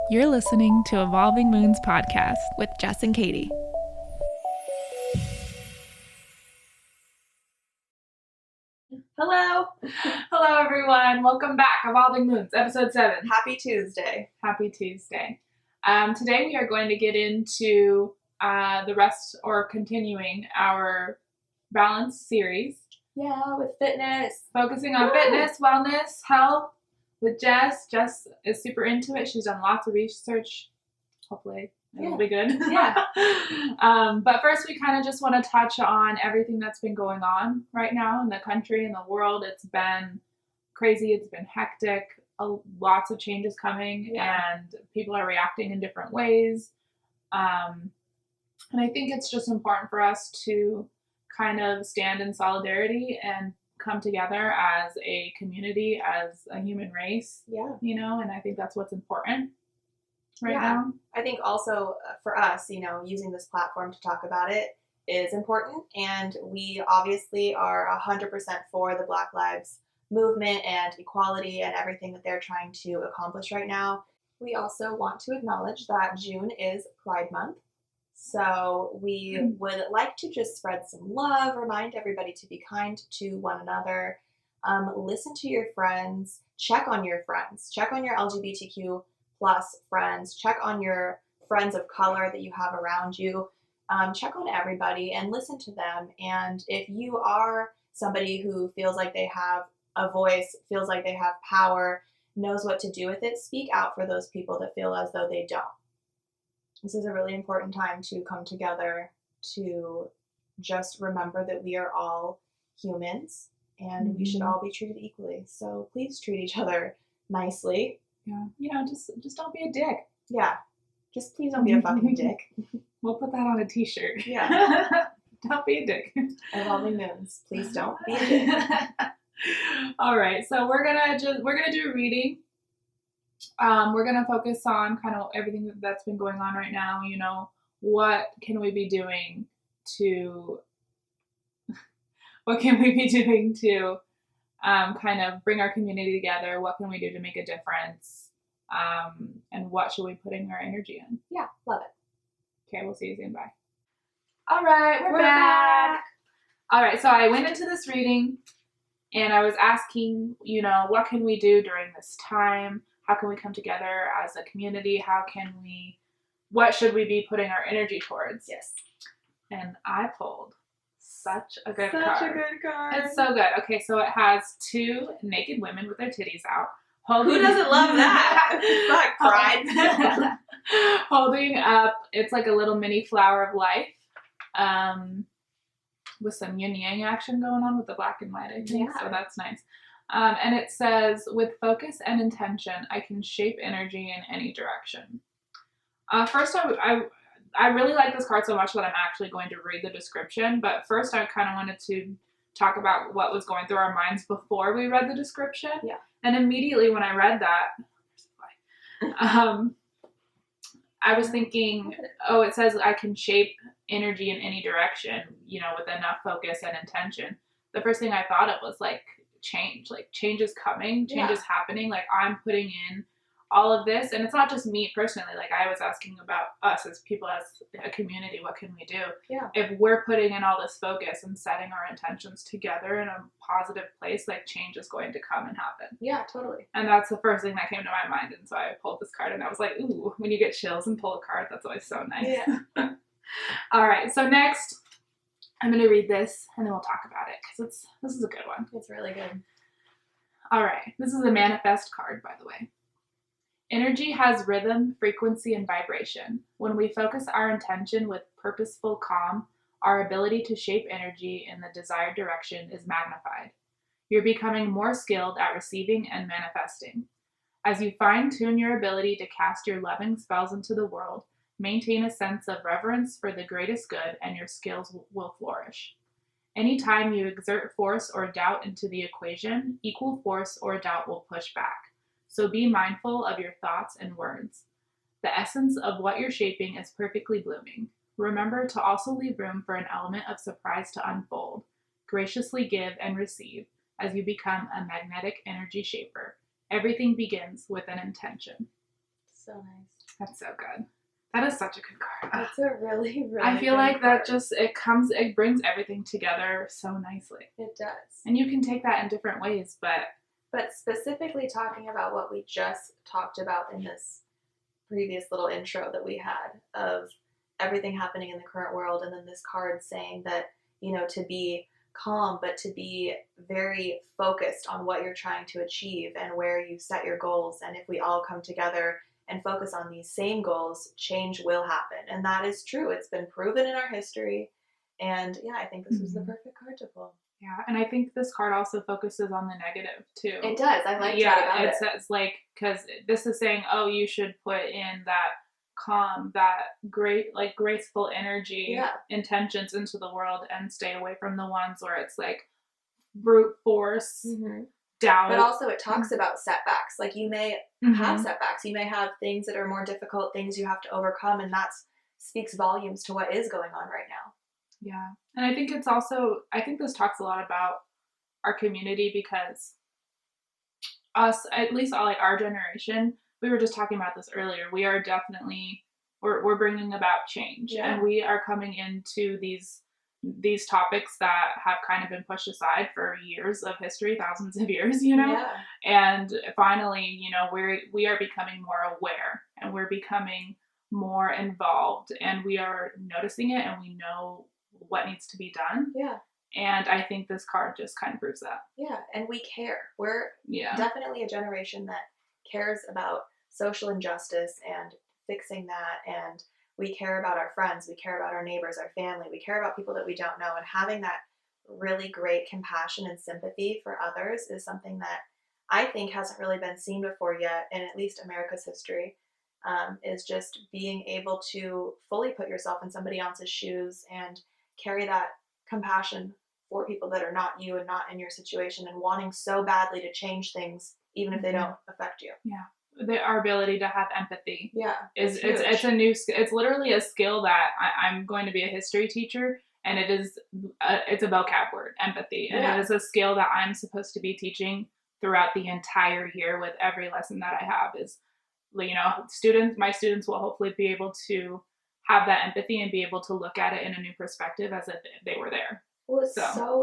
You're listening to Evolving Moons Podcast with Jess and Katie. Hello. Hello, everyone. Welcome back. Evolving Moons, episode 7. Happy Tuesday. Happy Tuesday. Today we are going to get into the rest or continuing our balance series. Yeah, with fitness. Focusing on fitness, wellness, health with Jess. Jess is super into it. She's done lots of research. Hopefully it'll be good. Yeah. But first we kind of just want to touch on everything that's been going on right now in the country and the world. It's been crazy. It's been hectic. Lots of changes coming and people are reacting in different ways. And I think it's just important for us to kind of stand in solidarity and come together as a community, as a human race. Yeah. And I think that's what's important right now. I think also for us, using this platform to talk about it is important. And we obviously are 100% for the Black Lives movement and equality and everything that they're trying to accomplish right now. We also want to acknowledge that June is Pride Month. So we would like to just spread some love, remind everybody to be kind to one another, listen to your friends, check on your friends, check on your LGBTQ plus friends, check on your friends of color that you have around you, check on everybody and listen to them. And if you are somebody who feels like they have a voice, feels like they have power, knows what to do with it, speak out for those people that feel as though they don't. This is a really important time to come together to just remember that we are all humans and we should all be treated equally. So please treat each other nicely. Yeah. Just don't be a dick. Yeah. Just please don't be a fucking dick. We'll put that on a t-shirt. Yeah. Don't be a dick. Evolving Moons. Please don't be a dick. All right. So we're gonna do a reading. We're going to focus on kind of everything that's been going on right now. What can we be doing to kind of bring our community together? What can we do to make a difference? And what should we put in our energy in? Yeah, love it. Okay, we'll see you soon. Bye. All right, we're back. All right, so I went into this reading and I was asking, what can we do during this time? How can we come together as a community? What should we be putting our energy towards? Yes. And I pulled such a good card. Such a good card. It's so good. Okay, so it has 2 naked women with their titties out. Who doesn't love that? Not pride. Holding up, it's like a little mini flower of life. With some yin yang action going on with the black and white, I think. Yeah. So that's nice. And it says, with focus and intention, I can shape energy in any direction. First, I really like this card so much that I'm actually going to read the description. But first, I kind of wanted to talk about what was going through our minds before we read the description. Yeah. And immediately when I read that, I was thinking, it says I can shape energy in any direction, with enough focus and intention. The first thing I thought of was change. Change is coming, change is happening. I'm putting in all of this, and it's not just me personally. I was asking about us as people, as a community, what can we do? Yeah. If we're putting in all this focus and setting our intentions together in a positive place, change is going to come and happen. Yeah, totally. And that's the first thing that came to my mind, and so I pulled this card, and I was like, ooh, when you get chills and pull a card, that's always so nice. Yeah. All right, so next, I'm going to read this, and then we'll talk about it, because this is a good one. It's really good. All right, this is a manifest card, by the way. Energy has rhythm, frequency, and vibration. When we focus our intention with purposeful calm, our ability to shape energy in the desired direction is magnified. You're becoming more skilled at receiving and manifesting. As you fine-tune your ability to cast your loving spells into the world, maintain a sense of reverence for the greatest good, and your skills will flourish. Anytime you exert force or doubt into the equation, equal force or doubt will push back. So be mindful of your thoughts and words. The essence of what you're shaping is perfectly blooming. Remember to also leave room for an element of surprise to unfold. Graciously give and receive as you become a magnetic energy shaper. Everything begins with an intention. So nice. That's so good. That is such a good card. That's a really, really I feel good like card. that just, it brings everything together so nicely. It does. And you can take that in different ways, But specifically talking about what we just talked about in this previous little intro that we had of everything happening in the current world, and then this card saying that, to be calm, but to be very focused on what you're trying to achieve and where you set your goals. And if we all come together and focus on these same goals, change will happen. And that is true. It's been proven in our history. And yeah, I think this was the perfect card to pull. yeah. And I think this card also focuses on the negative too. It does. I like that about it. It says like, because this is saying, oh, you should put in that calm, that great, like graceful energy, intentions into the world, and stay away from the ones where it's like brute force, doubt. But also it talks about setbacks. Like you may have setbacks. You may have things that are more difficult, things you have to overcome, and that speaks volumes to what is going on right now. Yeah. And I think it's also, I think this talks a lot about our community, because us, at least like our generation, we were just talking about this earlier. We are definitely, we're bringing about change, and we are coming into these topics that have kind of been pushed aside for years of history, thousands of years, and finally, we are becoming more aware, and we're becoming more involved, and we are noticing it, and we know what needs to be done. Yeah. And I think this card just kind of proves that. Yeah, and we care. We're definitely a generation that cares about social injustice and fixing that, and we care about our friends, we care about our neighbors, our family, we care about people that we don't know, and having that really great compassion and sympathy for others is something that I think hasn't really been seen before yet in at least America's history, is just being able to fully put yourself in somebody else's shoes and carry that compassion for people that are not you and not in your situation, and wanting so badly to change things even if they don't affect you. Yeah. Our ability to have empathy. Yeah. It's a new skill. It's literally a skill that I'm going to be a history teacher, and it's a vocab word, empathy. And it is a skill that I'm supposed to be teaching throughout the entire year with every lesson that I have. Is, my students will hopefully be able to have that empathy and be able to look at it in a new perspective as if they were there. Well,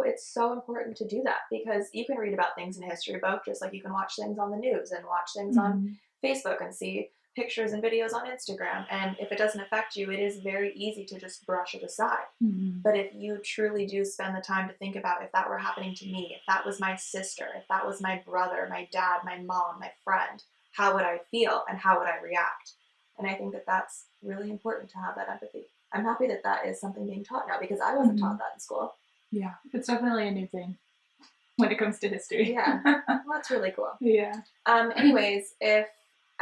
it's so important to do that, because you can read about things in a history book just like you can watch things on the news and watch things on Facebook and see pictures and videos on Instagram. And if it doesn't affect you, it is very easy to just brush it aside. But if you truly do spend the time to think about, if that were happening to me, if that was my sister, if that was my brother, my dad, my mom, my friend, how would I feel and how would I react? And I think that that's really important, to have that empathy. I'm happy that that is something being taught now, because I wasn't taught that in school. Yeah, it's definitely a new thing when it comes to history. Yeah, well, that's really cool. Yeah. Anyways, I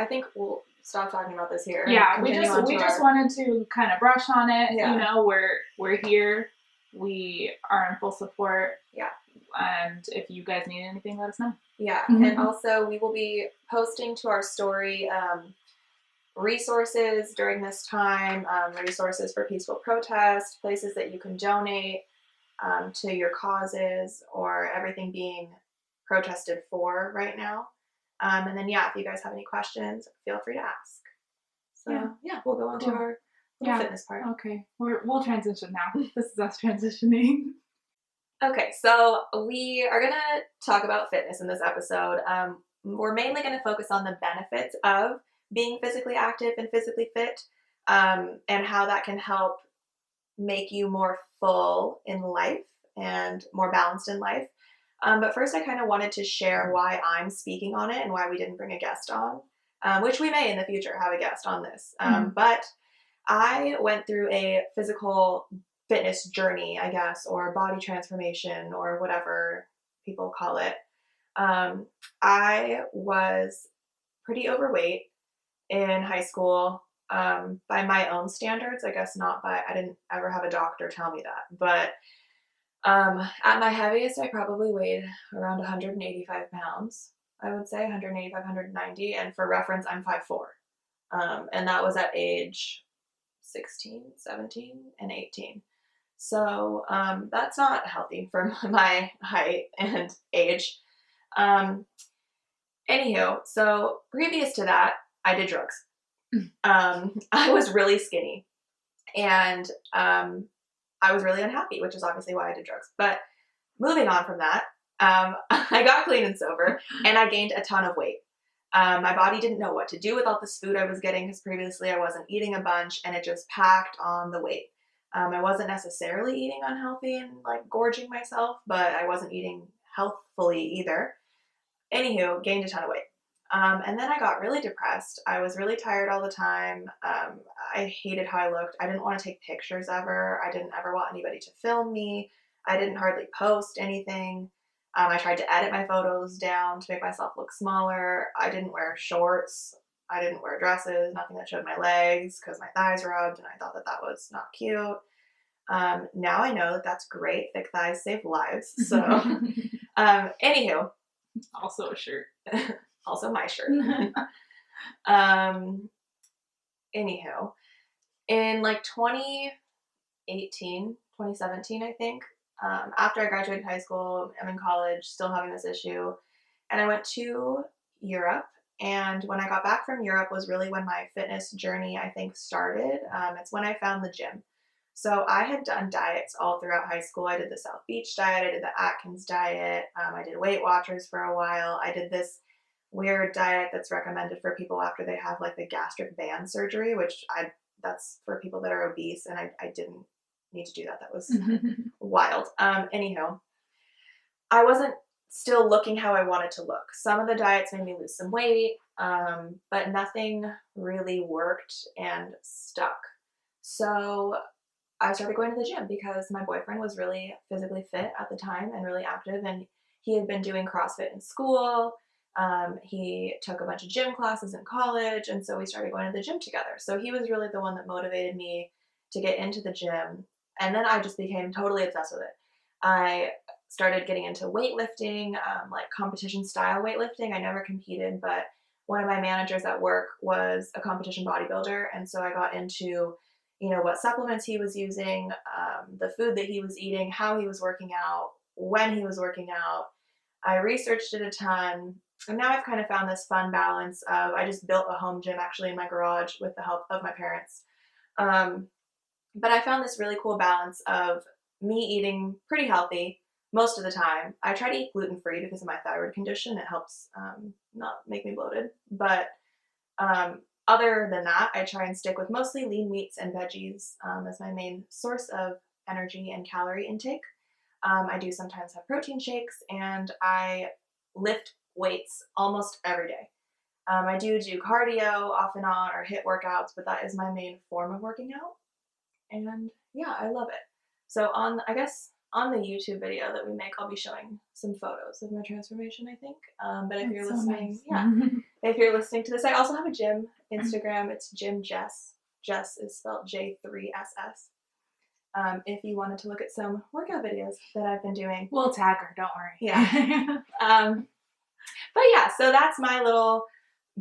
think we'll stop talking about this here. Yeah, we just wanted to kind of brush on it. Yeah. We're here. We are in full support. Yeah. And if you guys need anything, let us know. Yeah, and also we will be posting to our story resources during this time, resources for peaceful protest, places that you can donate to your causes or everything being protested for right now. And then, if you guys have any questions, feel free to ask. So, we'll go on to our fitness part. Okay, we'll transition now. This is us transitioning. Okay, so we are going to talk about fitness in this episode. We're mainly going to focus on the benefits of being physically active and physically fit, and how that can help make you more full in life and more balanced in life. But first, I kind of wanted to share why I'm speaking on it and why we didn't bring a guest on, which we may in the future have a guest on this. But I went through a physical fitness journey, I guess, or body transformation, or whatever people call it. I was pretty overweight in high school, by my own standards. I guess not by, I didn't ever have a doctor tell me that, but at my heaviest, I probably weighed around 185 pounds, I would say 185, 190. And for reference, I'm 5'4". And that was at age 16, 17, and 18. So that's not healthy for my height and age. Anywho, so previous to that, I did drugs. I was really skinny, and I was really unhappy, which is obviously why I did drugs. But moving on from that, I got clean and sober, and I gained a ton of weight. My body didn't know what to do with all this food I was getting because previously I wasn't eating a bunch, and it just packed on the weight. I wasn't necessarily eating unhealthy and like gorging myself, but I wasn't eating healthfully either. Anywho, gained a ton of weight. And then I got really depressed. I was really tired all the time. I hated how I looked. I didn't want to take pictures ever. I didn't ever want anybody to film me. I didn't hardly post anything. I tried to edit my photos down to make myself look smaller. I didn't wear shorts. I didn't wear dresses, nothing that showed my legs because my thighs rubbed, and I thought that that was not cute. Now I know that that's great. Thick thighs save lives. So, anywho, Also a shirt. also my shirt. um, Anywho, in like 2017, I think, after I graduated high school, I'm in college, still having this issue, and I went to Europe. And when I got back from Europe was really when my fitness journey, I think, started. It's when I found the gym. So I had done diets all throughout high school. I did the South Beach diet. I did the Atkins diet. I did Weight Watchers for a while. I did this weird diet that's recommended for people after they have like the gastric band surgery, which that's for people that are obese, and I didn't need to do that. That was wild. Anyhow, I wasn't still looking how I wanted to look. Some of the diets made me lose some weight, but nothing really worked and stuck. So I started going to the gym because my boyfriend was really physically fit at the time and really active, and he had been doing CrossFit in school. He took a bunch of gym classes in college, and so we started going to the gym together. So he was really the one that motivated me to get into the gym, and then I just became totally obsessed with it. I started getting into weightlifting, like competition style weightlifting. I never competed, but one of my managers at work was a competition bodybuilder, and so I got into what supplements he was using, the food that he was eating, how he was working out, when he was working out. I researched it a ton, and now I've kind of found this fun balance of I just built a home gym actually in my garage with the help of my parents. But I found this really cool balance of me eating pretty healthy most of the time. I try to eat gluten-free because of my thyroid condition. It helps not make me bloated. But other than that, I try and stick with mostly lean meats and veggies as my main source of energy and calorie intake. I do sometimes have protein shakes, and I lift weights almost every day. I do cardio off and on or HIIT workouts, but that is my main form of working out. And yeah, I love it. So on the YouTube video that we make, I'll be showing some photos of my transformation, I think. But if you're listening, if you're listening to this, I also have a gym Instagram. It's Gym Jess. Jess is spelled J3SS. If you wanted to look at some workout videos that I've been doing. We'll tag her, don't worry. Yeah. But yeah, so that's my little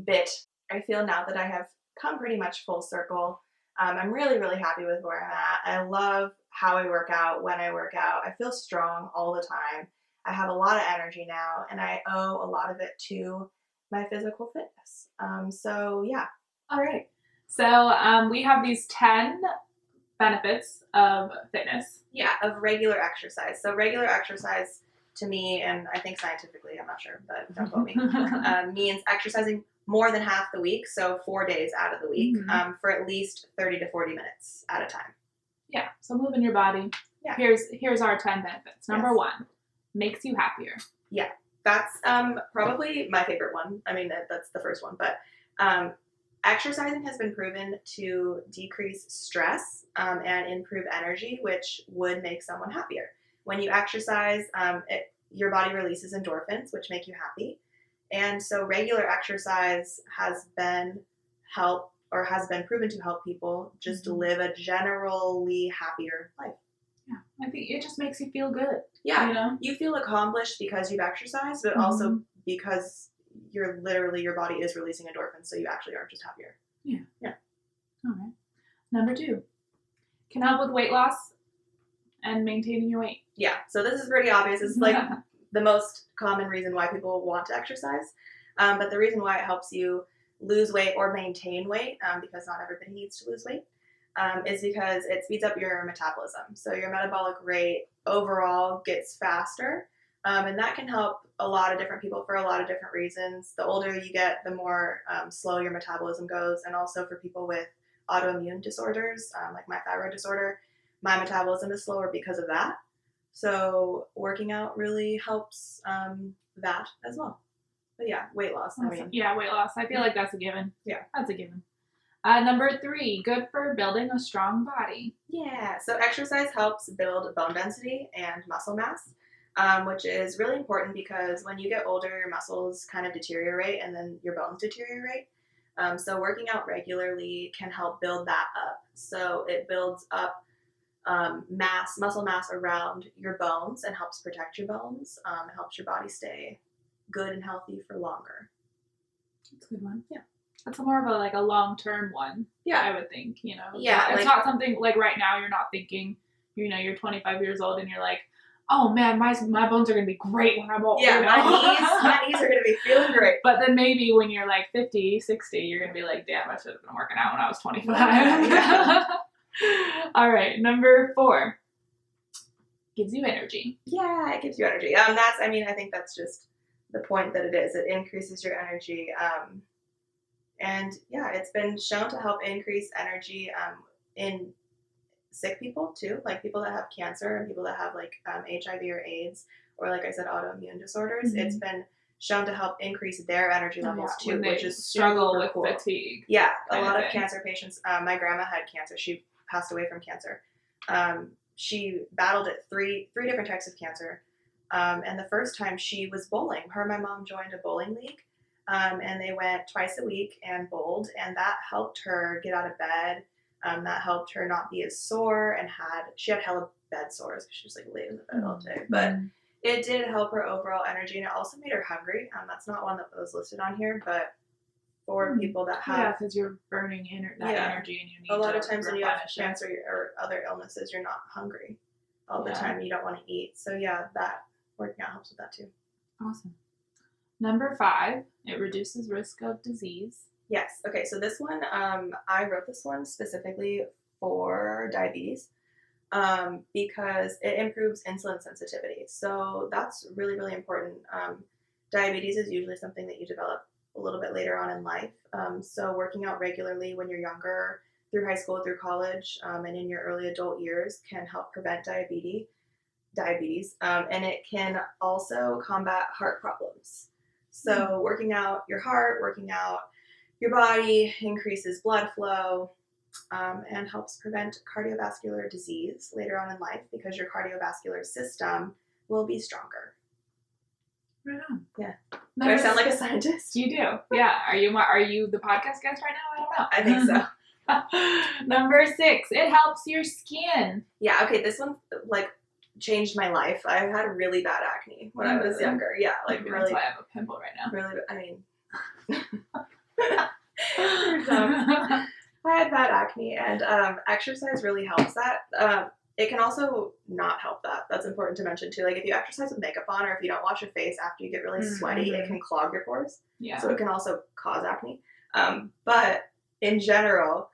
bit. I feel now that I have come pretty much full circle. I'm really, really happy with where I'm at. I love how I work out, when I work out. I feel strong all the time. I have a lot of energy now, and I owe a lot of it to my physical fitness. So yeah. All right. So we have these 10 benefits of fitness. Yeah, of regular exercise. So regular exercise to me, and I think scientifically, I'm not sure, but don't quote me, means exercising more than half the week, so 4 days out of the week, for at least 30 to 40 minutes at a time. Yeah, so moving your body. Yeah. Here's our 10 benefits. Number 1, makes you happier. Yeah, that's probably my favorite one. I mean, that's the first one, but exercising has been proven to decrease stress and improve energy, which would make someone happier. When you exercise, your body releases endorphins, which make you happy. And so regular exercise has been proven to help people just live a generally happier life. Yeah, I think it just makes you feel good. Yeah, you feel accomplished because you've exercised, but also because your body is releasing endorphins, so you actually are just happier. Yeah. All right. Number 2, can help with weight loss and maintaining your weight. Yeah, so this is pretty obvious. It's like the most common reason why people want to exercise. But the reason why it helps you lose weight or maintain weight, because not everybody needs to lose weight, is because it speeds up your metabolism. So your metabolic rate overall gets faster, and that can help a lot of different people for a lot of different reasons. The older you get, the more slow your metabolism goes, and also for people with autoimmune disorders, like my thyroid disorder, my metabolism is slower because of that. So working out really helps that as well. But yeah, weight loss. Awesome. Yeah, weight loss. I feel like that's a given. Yeah. That's a given. Number 3, good for building a strong body. Yeah, so exercise helps build bone density and muscle mass, which is really important because when you get older, your muscles kind of deteriorate and then your bones deteriorate. So working out regularly can help build that up. So it builds up muscle mass around your bones and helps protect your bones. It helps your body stay good and healthy for longer. That's a good one. Yeah. That's more of a long-term one. Yeah. I would think, Yeah. It's not something like right now you're not thinking, you're 25 years old and you're like, oh man, my bones are going to be great when I'm old. Yeah, my knees are going to be feeling great. But then maybe when you're like 50, 60, you're going to be like, damn, I should have been working out when I was 25. Yeah. All right, number 4. Gives you energy. Yeah, it gives you energy. I think that's just the point that it is. It increases your energy. And yeah, it's been shown to help increase energy in sick people too, like people that have cancer and people that have like HIV or AIDS, or like I said, autoimmune disorders. Mm-hmm. It's been shown to help increase their energy levels too, which is struggle with cool. fatigue. Yeah, a lot of cancer patients. My grandma had cancer. She passed away from cancer. She battled it three different types of cancer. And the first time she was bowling. Her and my mom joined a bowling league. And they went twice a week and bowled, and that helped her get out of bed. That helped her not be as sore, and she had hella bed sores because she was like laid in the bed all day. But it did help her overall energy, and it also made her hungry. That's not one that was listed on here, but for people that have because you're burning energy, and you need a lot of times when you have it. cancer or other illnesses, you're not hungry all the time. You don't want to eat. So yeah, that working out helps with that too. Awesome. Number 5, it reduces risk of disease. Yes. Okay. So this one, I wrote this one specifically for diabetes because it improves insulin sensitivity. So that's really, really important. Diabetes is usually something that you develop a little bit later on in life. So working out regularly when you're younger, through high school, through college, and in your early adult years can help prevent diabetes. And it can also combat heart problems. So working out your heart, working out your body increases blood flow and helps prevent cardiovascular disease later on in life because your cardiovascular system will be stronger. Right. Yeah. Do I sound like a scientist? You do. Yeah. Are you the podcast guest right now? I don't know. I think so. Number 6, it helps your skin. Yeah. Okay. This one changed my life. I had really bad acne when I was younger. Yeah, really. That's why I have a pimple right now. Really, I had bad acne, and exercise really helps that. It can also not help that. That's important to mention too. Like if you exercise with makeup on, or if you don't wash your face after you get really sweaty, it can clog your pores. Yeah. So it can also cause acne. But in general,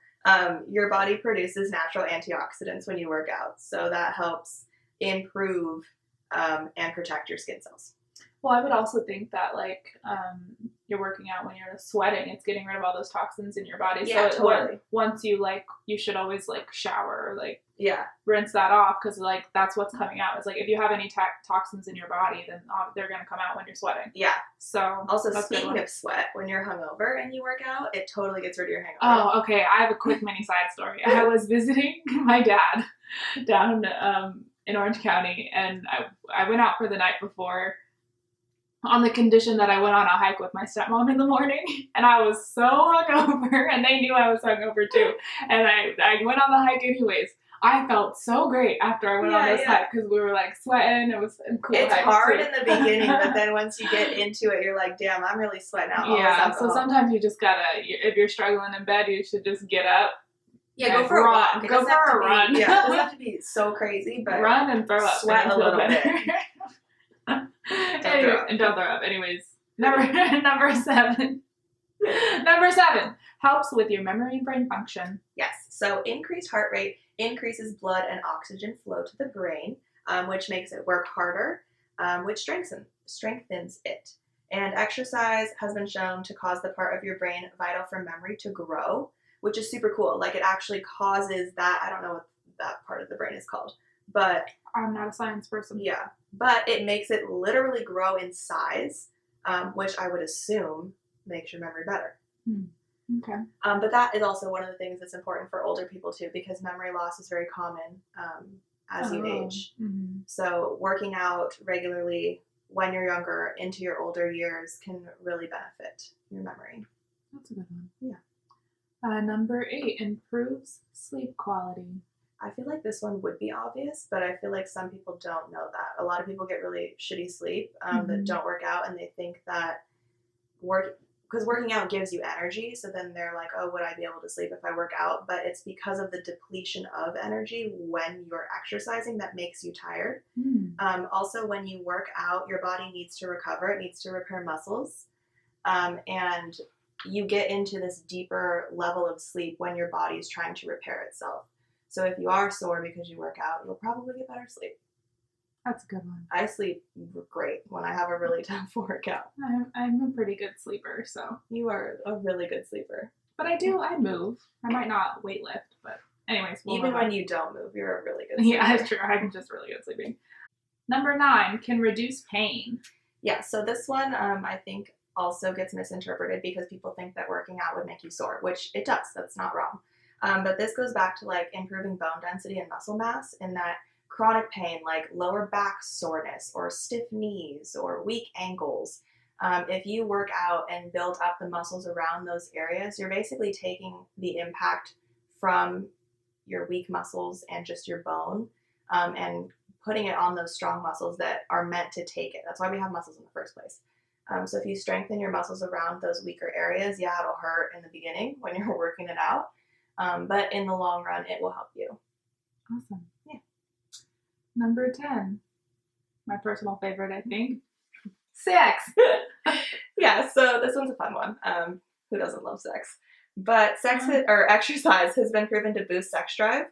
your body produces natural antioxidants when you work out, so that helps improve and protect your skin cells. Well, I would also think that you're working out when you're sweating, it's getting rid of all those toxins in your body. Yeah, so totally. Once you you should always shower or yeah, rinse that off because that's what's coming out. It's if you have any toxins in your body, then they're gonna come out when you're sweating. Yeah. So also speaking of sweat, when you're hungover and you work out, it totally gets rid of your hangover. Oh, okay. I have a quick mini side story. I was visiting my dad down in Orange County, and I went out for the night before on the condition that I went on a hike with my stepmom in the morning, and I was so hungover, and they knew I was hungover too, and I went on the hike anyways. I felt so great after I went on this hike because we were sweating. It was a cool hike. It's hard in the beginning, but then once you get into it, you're like, damn, I'm really sweating out. Yeah, so sometimes you just gotta, if you're struggling in bed, you should just get up. Yeah, go for a walk. Go for a run. Yeah, it doesn't have to be so crazy, but run and throw up. Sweat a little bit. And don't throw up. Anyways, number 7. Number 7, helps with your memory and brain function. Yes, so increased heart rate increases blood and oxygen flow to the brain, which makes it work harder, which strengthens it. And exercise has been shown to cause the part of your brain vital for memory to grow, which is super cool. Like it actually causes that, I don't know what that part of the brain is called, but I'm not a science person. yeah, but it makes it literally grow in size, which I would assume makes your memory better. Okay. But that is also one of the things that's important for older people too, because memory loss is very common as you age. Mm-hmm. So working out regularly when you're younger into your older years can really benefit your memory. That's a good one. Yeah. Number 8, improves sleep quality. I feel like this one would be obvious, but I feel like some people don't know that. A lot of people get really shitty sleep that don't work out, and they think that because working out gives you energy, so then they're like, oh, would I be able to sleep if I work out? But it's because of the depletion of energy when you're exercising that makes you tired. Also, when you work out, your body needs to recover. It needs to repair muscles. And you get into this deeper level of sleep when your body is trying to repair itself. So if you are sore because you work out, you'll probably get better sleep. That's a good one. I sleep great when I have a really tough workout. I'm a pretty good sleeper, so. You are a really good sleeper. But I move. I might not weight lift, but anyways. Even when you don't move, you're a really good sleeper. Yeah, that's true. I'm just really good sleeping. Number 9, can reduce pain. Yeah, so this one I think also gets misinterpreted because people think that working out would make you sore, which it does. That's not wrong. But this goes back to like improving bone density and muscle mass in that chronic pain like lower back soreness or stiff knees or weak ankles. If you work out and build up the muscles around those areas, you're basically taking the impact from your weak muscles and just your bone and putting it on those strong muscles that are meant to take it. That's why we have muscles in the first place. So if you strengthen your muscles around those weaker areas, yeah, it'll hurt in the beginning when you're working it out. But in the long run, it will help you. Awesome. Yeah. Number 10, my personal favorite, I think. Sex. Yeah, so this one's a fun one. Who doesn't love sex? But or exercise has been proven to boost sex drive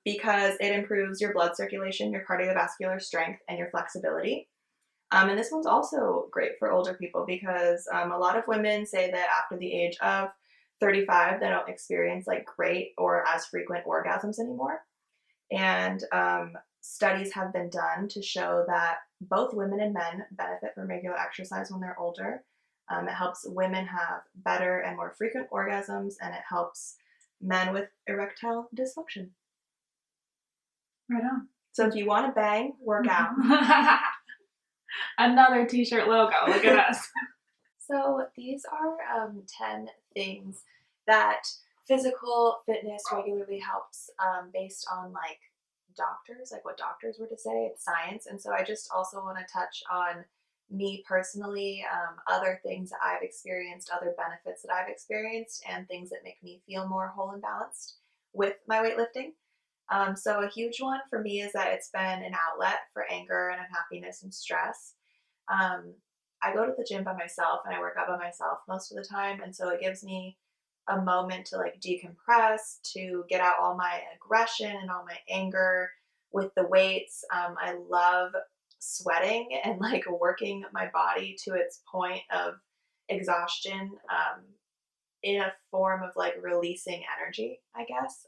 because it improves your blood circulation, your cardiovascular strength, and your flexibility. And this one's also great for older people because a lot of women say that after the age of 35, they don't experience like great or as frequent orgasms anymore. And studies have been done to show that both women and men benefit from regular exercise when they're older. It helps women have better and more frequent orgasms, and it helps men with erectile dysfunction. Right on. So if you want to bang, work out. Another t-shirt logo. Look at us. So these are 10 things that physical fitness regularly helps based on like doctors, like what doctors were to say. It's science. And so I just also want to touch on me personally, other things that I've experienced, other benefits that I've experienced, and things that make me feel more whole and balanced with my weightlifting. So a huge one for me is that it's been an outlet for anger and unhappiness and stress. I go to the gym by myself and I work out by myself most of the time, and so it gives me a moment to like decompress, to get out all my aggression and all my anger with the weights. I love sweating and like working my body to its point of exhaustion in a form of like releasing energy, I guess.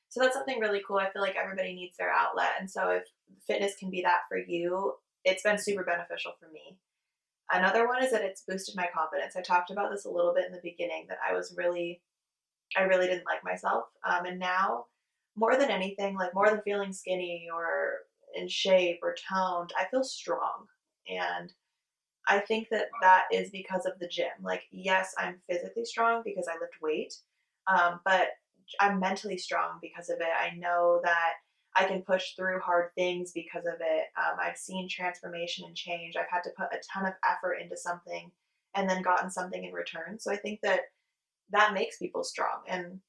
So that's something really cool. I feel like everybody needs their outlet. And so if fitness can be that for you, it's been super beneficial for me. Another one is that it's boosted my confidence. I talked about this a little bit in the beginning that I really didn't like myself. And now, more than anything, like more than feeling skinny or in shape or toned, I feel strong. And I think that that is because of the gym. Like, yes, I'm physically strong because I lift weight, but I'm mentally strong because of it. I know that I can push through hard things because of it. I've seen transformation and change. I've had to put a ton of effort into something and then gotten something in return. So I think that that makes people strong. And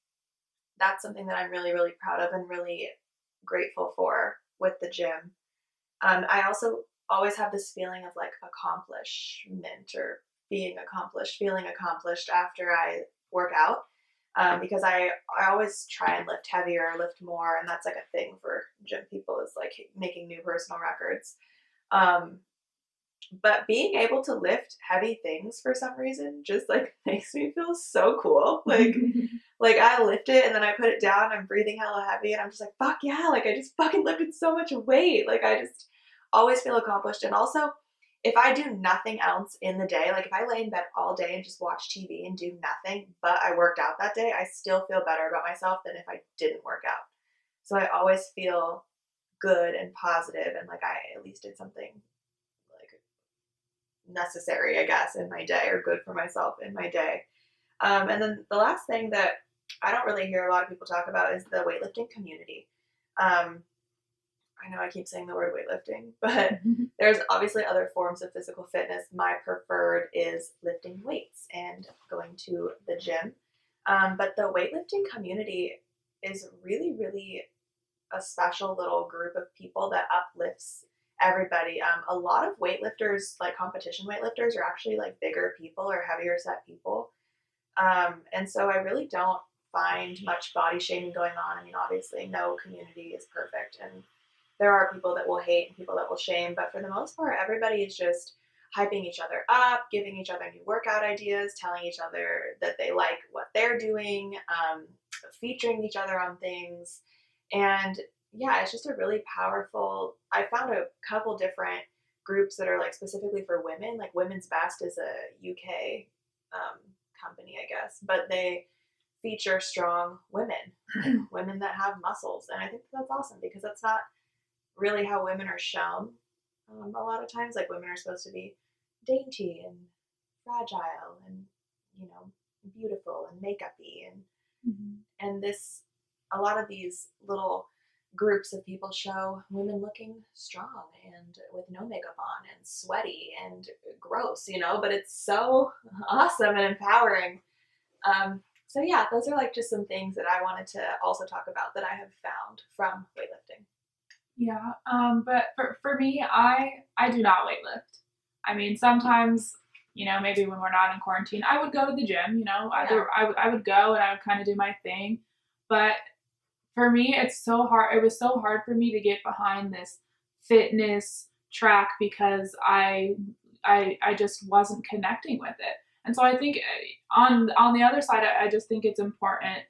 that's something that I'm really, really proud of and really grateful for with the gym. I also always have this feeling of like accomplishment or being accomplished, feeling accomplished after I work out. Because I always try and lift heavier, lift more, and that's like a thing for gym people is like making new personal records. Um, but being able to lift heavy things for some reason just like makes me feel so cool. Like I lift it and then I put it down, I'm breathing hella heavy and I'm just like, fuck yeah, like I just fucking lifted so much weight. Like I just always feel accomplished. And also if I do nothing else in the day, like if I lay in bed all day and just watch TV and do nothing, but I worked out that day, I still feel better about myself than if I didn't work out. So I always feel good and positive and like I at least did something like necessary, I guess, in my day or good for myself in my day. And then the last thing that I don't really hear a lot of people talk about is the weightlifting community. Um, I know I keep saying the word weightlifting, but there's obviously other forms of physical fitness. My preferred is lifting weights and going to the gym. But the weightlifting community is really, really a special little group of people that uplifts everybody. A lot of weightlifters, like competition weightlifters, are actually like bigger people or heavier set people. And so I really don't find much body shaming going on. I mean, obviously, no community is perfect, and there are people that will hate and people that will shame, but for the most part, everybody is just hyping each other up, giving each other new workout ideas, telling each other that they like what they're doing, featuring each other on things. And yeah, it's just a really powerful. I found a couple different groups that are like specifically for women. Like Women's Best is a UK company, I guess, but they feature strong women, women that have muscles. And I think that's awesome because that's not really how women are shown a lot of times. Like women are supposed to be dainty and fragile and, you know, beautiful and makeupy and this a lot of these little groups of people show women looking strong and with no makeup on and sweaty and gross, you know, but it's so awesome and empowering. So yeah, those are like just some things that I wanted to also talk about that I have found from weightlifting. Yeah, but for me, I do not weightlift. I mean, sometimes, maybe when we're not in quarantine, I would go to the gym. I would go and I would kind of do my thing. But for me, it's so hard. It was so hard for me to get behind this fitness track because I just wasn't connecting with it. And so I think on the other side, I just think it's important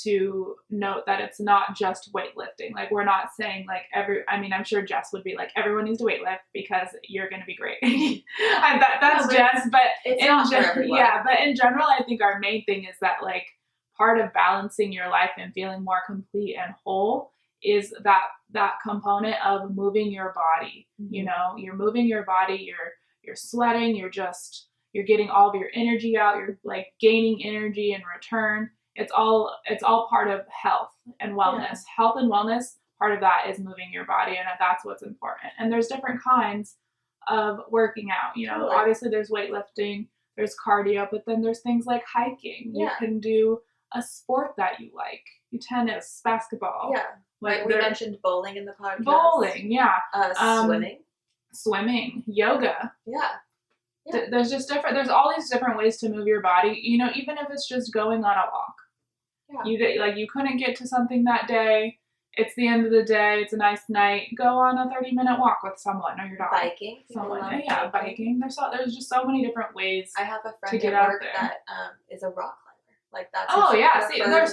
to note that it's not just weightlifting. Like we're not saying like I'm sure Jess would be like everyone needs to weightlift because you're going to be great. And that's Jess, but it's not for everyone. Yeah, but in general, I think our main thing is that like part of balancing your life and feeling more complete and whole is that component of moving your body. You're moving your body, you're sweating, you're getting all of your energy out, you're like gaining energy in return. It's all part of health and wellness. Yeah. Health and wellness, part of that is moving your body, and that's what's important. And there's different kinds of working out. Totally. Obviously there's weightlifting, there's cardio, but then there's things like hiking. Yeah. You can do a sport that you like. Tennis, basketball. Yeah. Like we mentioned bowling in the podcast. Bowling, yeah. Swimming, yoga. Yeah. Yeah. There's there's all these different ways to move your body, even if it's just going on a walk. Yeah. You couldn't get to something that day. It's the end of the day. It's a nice night. Go on a 30-minute walk with someone or your dog. Biking. Yeah, biking. There's just so many different ways. I have a friend at work that is a rock climber. Like that's there's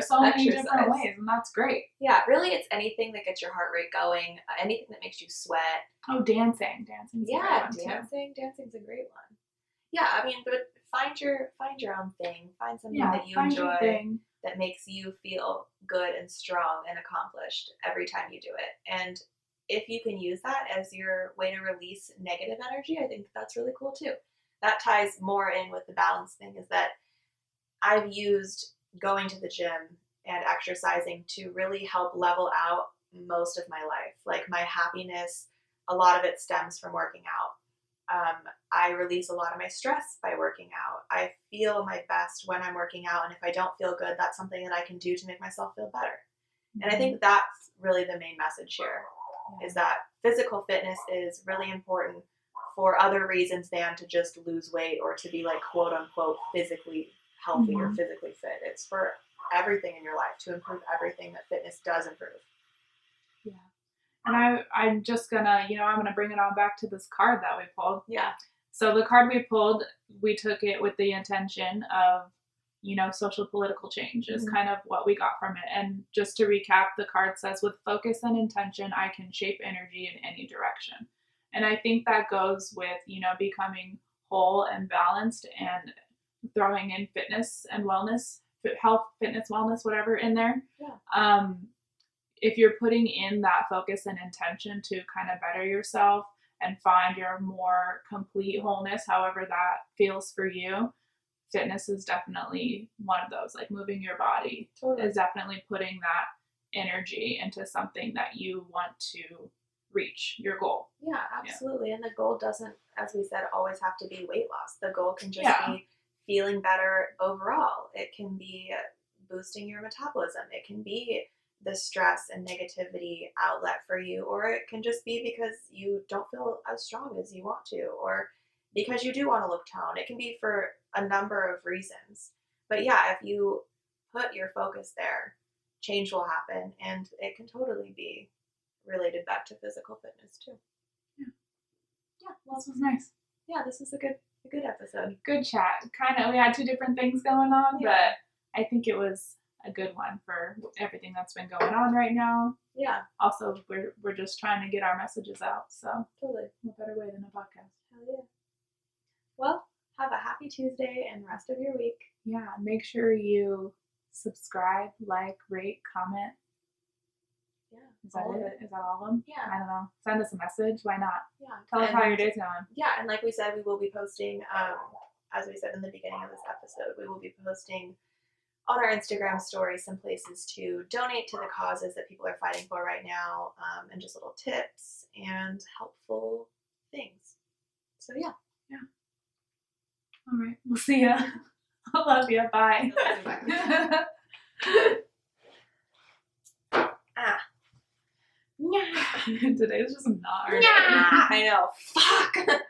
so many different ways, and that's great. Yeah, really, it's anything that gets your heart rate going, anything that makes you sweat. Oh, dancing. Dancing's a great one. Yeah, I mean, but find your own thing. Find something that you enjoy that makes you feel good and strong and accomplished every time you do it. And if you can use that as your way to release negative energy, I think that's really cool too. That ties more in with the balance thing, is that I've used going to the gym and exercising to really help level out most of my life. Like my happiness, a lot of it stems from working out. I release a lot of my stress by working out. I feel my best when I'm working out, and if I don't feel good, that's something that I can do to make myself feel better. Mm-hmm. And I think that's really the main message here, is that physical fitness is really important for other reasons than to just lose weight or to be like quote unquote physically healthy or physically fit. It's for everything in your life, to improve everything that fitness does improve. Yeah. And I'm just gonna, I'm gonna bring it on back to this card that we pulled. Yeah. So the card we pulled, we took it with the intention of, social political change is kind of what we got from it. And just to recap, the card says, with focus and intention, I can shape energy in any direction. And I think that goes with, becoming whole and balanced and throwing in fitness and wellness, health, fitness, wellness, whatever in there. Yeah. If you're putting in that focus and intention to kind of better yourself and find your more complete wholeness, however that feels for you, fitness is definitely one of those. Like moving your body is definitely putting that energy into something that you want to reach, your goal. Yeah, absolutely. And the goal doesn't, as we said, always have to be weight loss. The goal can just be feeling better overall. It can be boosting your metabolism. It can be the stress and negativity outlet for you, or it can just be because you don't feel as strong as you want to, or because you do want to look toned. It can be for a number of reasons. But yeah, if you put your focus there, change will happen, and it can totally be related back to physical fitness too. Yeah, well, this was nice. Yeah, this was a good episode. Good chat. Kind of, we had two different things going on, but I think it was a good one for everything that's been going on right now. Yeah. Also, we're just trying to get our messages out, so totally, what better way than a podcast? Hell yeah. Well, have a happy Tuesday and the rest of your week. Yeah, make sure you subscribe, like, rate, comment. Yeah. Is that it? Is that all of them? Yeah. I don't know. Send us a message. Why not? Yeah. Tell us how your day's going. Yeah, and like we said, we will be posting, as we said in the beginning of this episode, we will be posting on our Instagram story some places to donate to the causes that people are fighting for right now, and just little tips and helpful things. So yeah. Yeah. All right. We'll see ya. I love you. Bye. Today's just not our day. I know. Fuck.